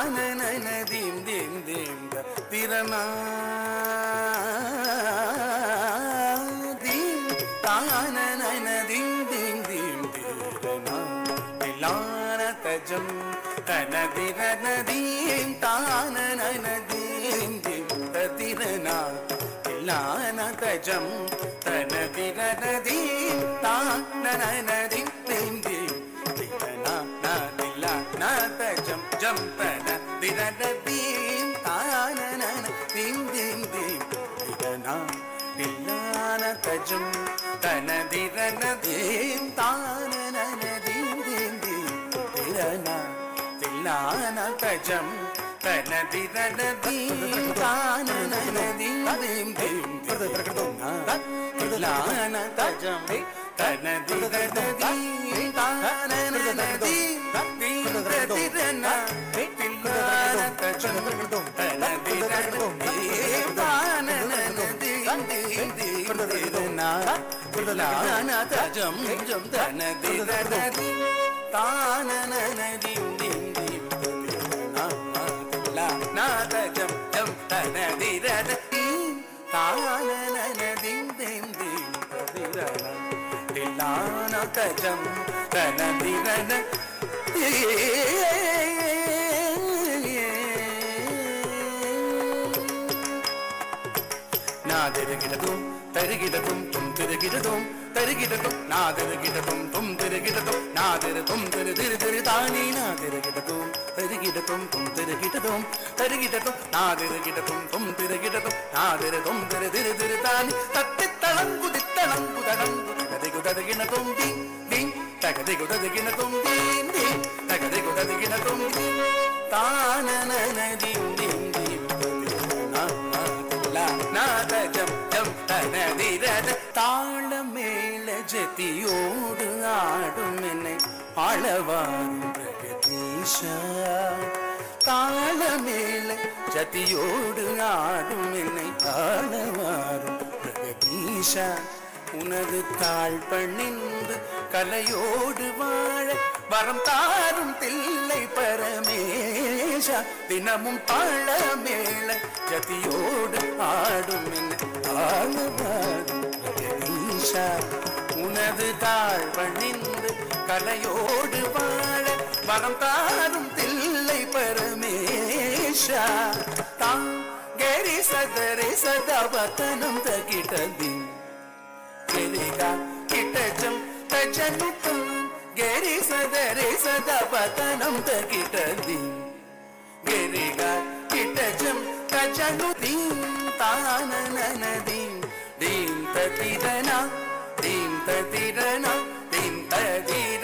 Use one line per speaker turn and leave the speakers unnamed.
தானன தீம் தீம் தீம் திரனா தீம் தானன தீம் தீம் தீம் திரனா திலான தஜம் தனதிரன தீம் தானன தீம் தீம் திரனா திலான தஜம் தனதிரன தீம் தானன தீம் தீம் தீம் திரனா நா திலான தஜம் ஜம் தனதிரன தீம் தானன தீம் தீம் தீம் திரனா திலான தஜம் தனதிரன தீம் தானன தீம் தீம் தீம் திரனா திலான தஜம் தனதிரன தீம் தானன தீம் தீம் தீம் திலான தஜம் தனதிரன தீம் தானன தீம் தீம் திரனா திலான தஜம் தனதிரன தீம் தானன தீம் தீம் தீம் திரனா திலான தஜம் ஜம் தனதிரன தீம் தானன தீம் தீம் தீம் திரனா திலான தஜம் ஜம் தனதிரன தீம் தானன தீம் தீம் தீம் திரனா திலான தஜம் தனதிரன நாதிருகிடதும் தருகிடதும் தும் திருகிடதும் தருகிடதும் நாதிருகிடதும் தும் திருகிடதும் நாதிரு தும் திரு திரு திரு தானி நாதிருகிடதும் தருகிடதும் தும் திருகிடதும் தருகிடதும் நாதிருகிடதும் தும் திருகிடதும் நாதிரு தும் திரு திரு திரு தானி தத்தித்தளங்குதித்தளங்குதளங்குதகுதகுதகினதும் தீம் தீம் தகதிகுதகினதும் தீம் தீம் தகதிகுதகினதும் தீம் தானன தீம் தீம் தீம் நாதஜம் ஜம் தனதிரன தாள மேல ஜதியோடு ஆடும் என்னை ஆளவாரும் பிரகதீஷா தாள மேல ஜதியோடு ஆடும் என்னை ஆளவாரும் பிரகதீஷா உனது தாழ் பணிந்து கலையோடு வாழ வரம் தாரும் தில்லை பரமேஷா தினமும் தாழ மேல ஜதியோடு ஆடும் ஆளவாருஷா உனது தாழ் பணிந்து கலையோடு வாழ வரம் தாரும் தில்லை பரமேஷா தாம் கரி சதரி சதவத்தனம் தகிட்டதி கரிகா கிட்டஜம் தஜனுத்தம் கரி சதரி சதவத்தனம் தகிட்டதி கரிகா கிட்டஜம் தஜனு தீம் தானன தீம் தீம் ததிரனா தீம் ததிரனா தீம் ததிர